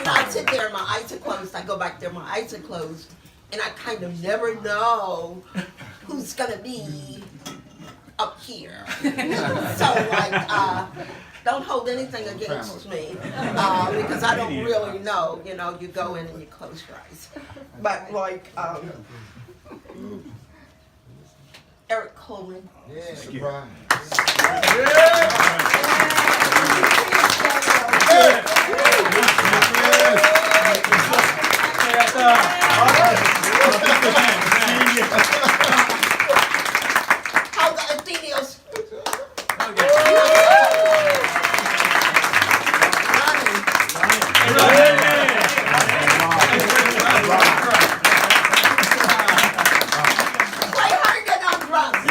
I sit there, my eyes are closed. I go back there, my eyes are closed, and I kind of never know who's gonna be up here. So don't hold anything against me because I don't really know. You know, you go in and you close your eyes. But Eric Coleman. Yeah, surprise. How the Athenians? Play Harden on drums.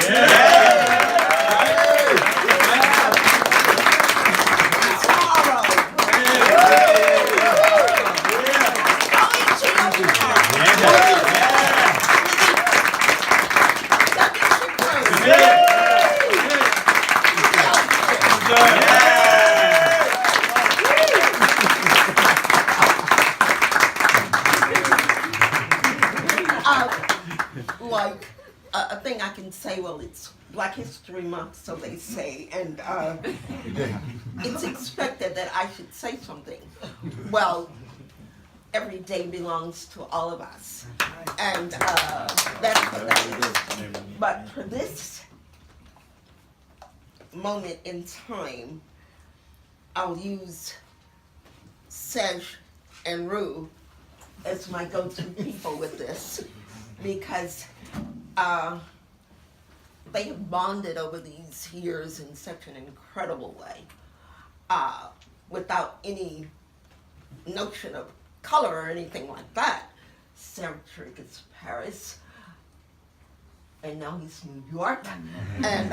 A thing I can say, well, it's Black History Month, so they say, and it's expected that I should say something. Well, every day belongs to all of us, and that's what that is. But for this moment in time, I'll use Sedge and Rue as my go-to people with this, because they have bonded over these years in such an incredible way, without any notion of color or anything like that. Cedric is Paris, and now he's New York, and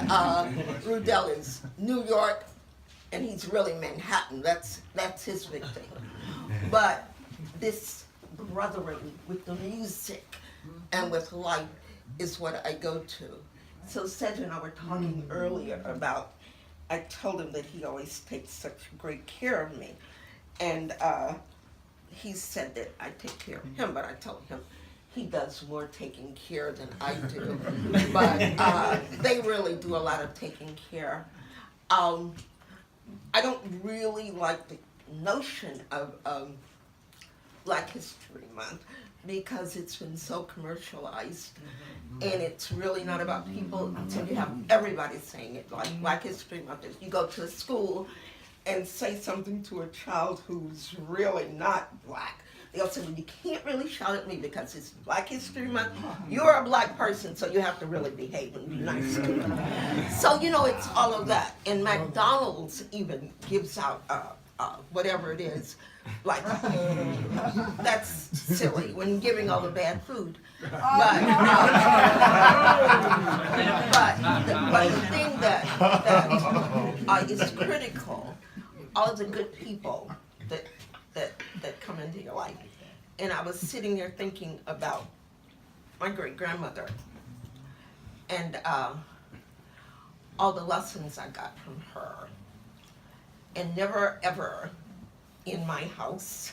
Rudell is New York, and he's really Manhattan. That's his big thing. But this brothering with the music and with life is what I go to. So Cedric and I were talking earlier about, I told him that he always takes such great care of me. And he said that I take care of him, but I told him he does more taking care than I do. But they really do a lot of taking care. I don't really like the notion of Black History Month, because it's been so commercialized, and it's really not about people until you have everybody saying it. Like Black History Month, if you go to a school and say something to a child who's really not black, they'll say, well, you can't really shout at me because it's Black History Month. You're a black person, so you have to really behave and be nice to me. So, you know, it's all of that. And McDonald's even gives out whatever it is. Like, that's silly when giving all the bad food. But the thing that is critical, all the good people that come into your life. And I was sitting there thinking about my great-grandmother and all the lessons I got from her. And never, ever in my house,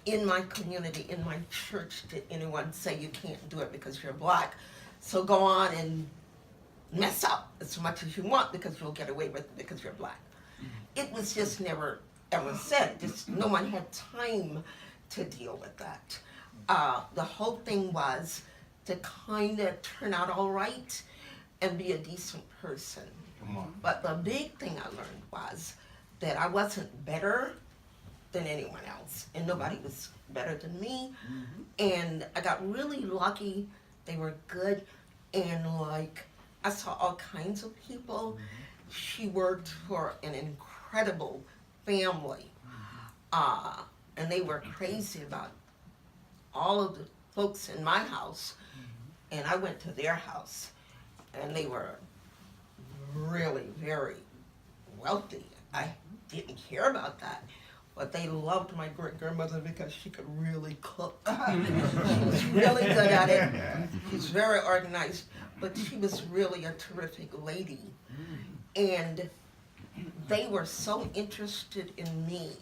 in my community, in my church, did anyone say you can't do it because you're black. So go on and mess up as much as you want because you'll get away with it because you're black. It was just never ever said. Just no one had time to deal with that. The whole thing was to kind of turn out all right and be a decent person. But the big thing I learned was that I wasn't better than anyone else, and nobody was better than me. And I got really lucky. They were good, and like I saw all kinds of people. She worked for an incredible family, and they were crazy about all of the folks in my house, and I went to their house, and they were really very wealthy I didn't care about that. But they loved my great-grandmother because she could really cook. She was really good at it. She's very organized, but she was really a terrific lady. And they were so interested in me,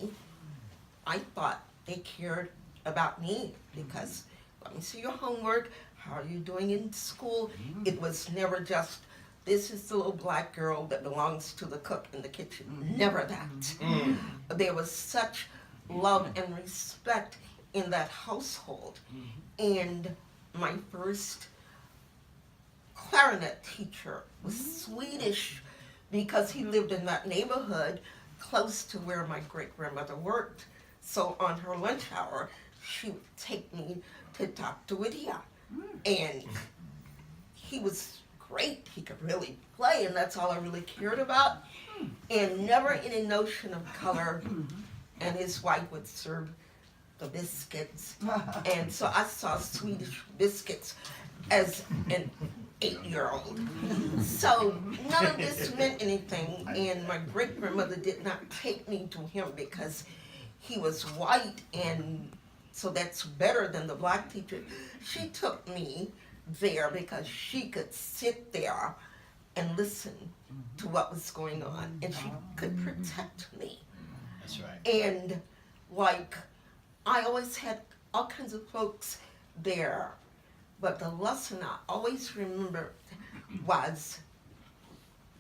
I thought they cared about me because, let me see your homework, how are you doing in school? It was never just, this is the little black girl that belongs to the cook in the kitchen. Never that. There was such love and respect in that household. And my first clarinet teacher was Swedish because he lived in that neighborhood close to where my great-grandmother worked. So on her lunch hour, she would take me to Dr. Whittier. And he was great. He could really play, and that's all I really cared about. And never any notion of color. And his wife would serve the biscuits. And so I saw Swedish biscuits as an 8-year-old. So none of this meant anything, and my great-grandmother did not take me to him because he was white, and so that's better than the black teacher. She took me there because she could sit there and listen to what was going on, and she could protect me. That's right. And like, I always had all kinds of folks there, but the lesson I always remembered was,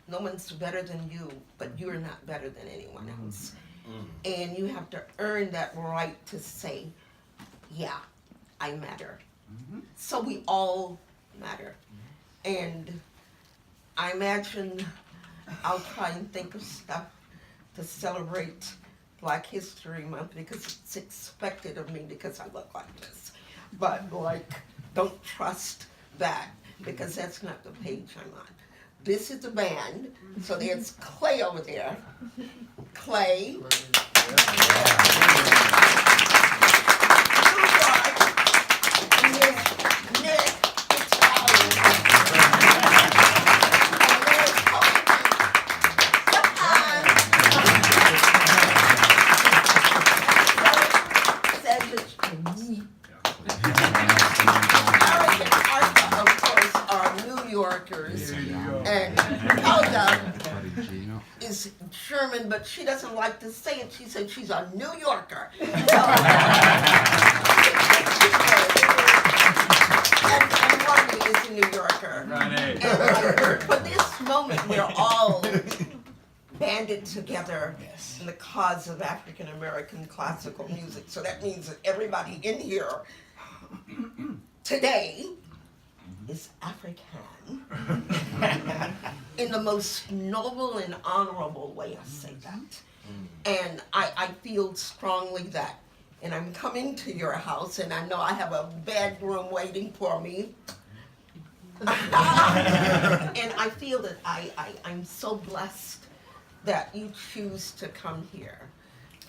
no one's better than you, but you're not better than anyone else. And you have to earn that right to say, yeah, I matter. So we all matter. And I imagine I'll try and think of stuff to celebrate Black History Month because it's expected of me because I look like this. But like, don't trust that because that's not the page I'm on. This is the band, so there's Clay over there. Clay. Nick, and Helga is German, but she doesn't like to say it. She said she's a New Yorker. And Marjorie is a New Yorker. And for this moment, we're all banded together in the cause of African American classical music. So that means that everybody in here today is African in the most noble and honorable way. I say that. And I feel strongly that. And I'm coming to your house, and I know I have a bedroom waiting for me. And I feel that I'm so blessed that you choose to come here.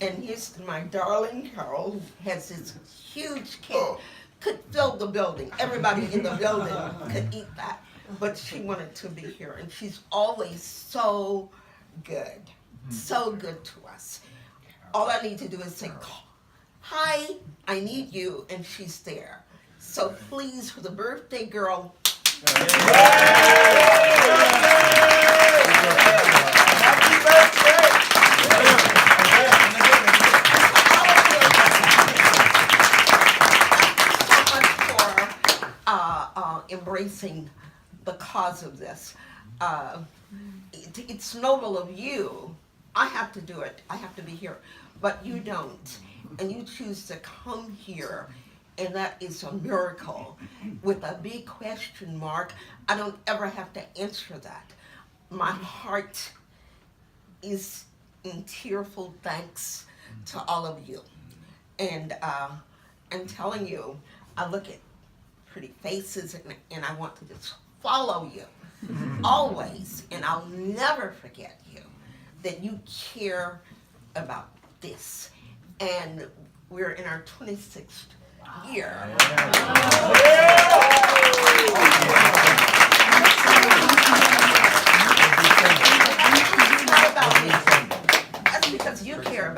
And here's my darling Carol, who has this huge cake. Could fill the building. Everybody in the building could eat that. But she wanted to be here. And she's always so good. So good to us. All I need to do is say, hi, I need you. And she's there. So please, for the birthday girl. Happy birthday! Embracing the cause of this. It's noble of you. I have to do it. I have to be here. But you don't. And you choose to come here. And that is a miracle. With a big question mark, I don't ever have to answer that. My heart is in tearful thanks to all of you. And I'm telling you, I look at pretty faces and I want to just follow you always, and I'll never forget you, that you care about this. And we're in our 26th year. It's not about me.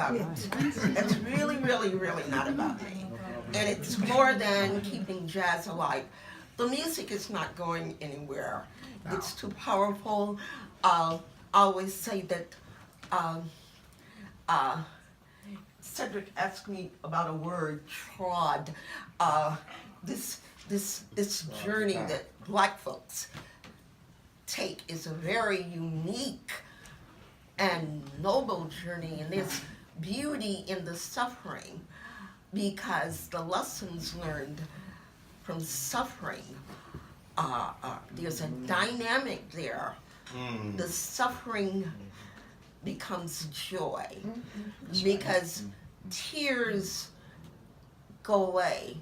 about it. It's really, really, really not about me. And it's more than keeping jazz alive. The music is not going anywhere. It's too powerful. I always say that Cedric asked me about a word, trod. This journey that black folks take is a very unique and noble journey, and there's beauty in the suffering because the lessons learned from suffering, there's a dynamic there. The suffering becomes joy because tears go away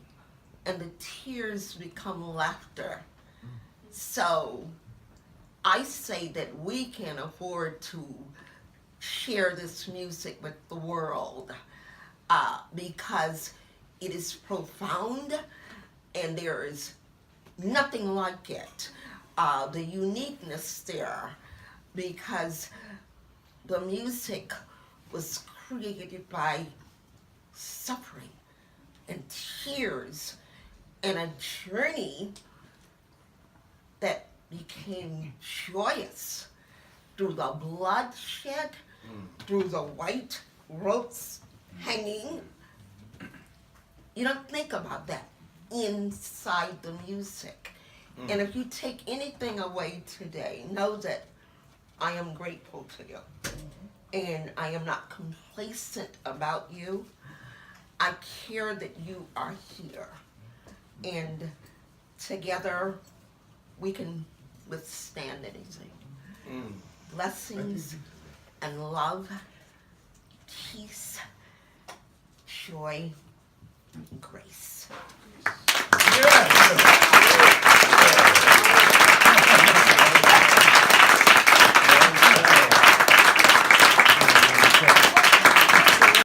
and the tears become laughter. So I say that we can afford to share this music with the world because it is profound and there is nothing like it. The uniqueness there because the music was created by suffering and tears and a journey that became joyous through the bloodshed, through the white ropes hanging. You don't think about that inside the music. And if you take anything away today, know that I am grateful to you. And I am not complacent about you. I care that you are here. And together we can withstand anything. Blessings and love, peace, joy, and grace. Yeah.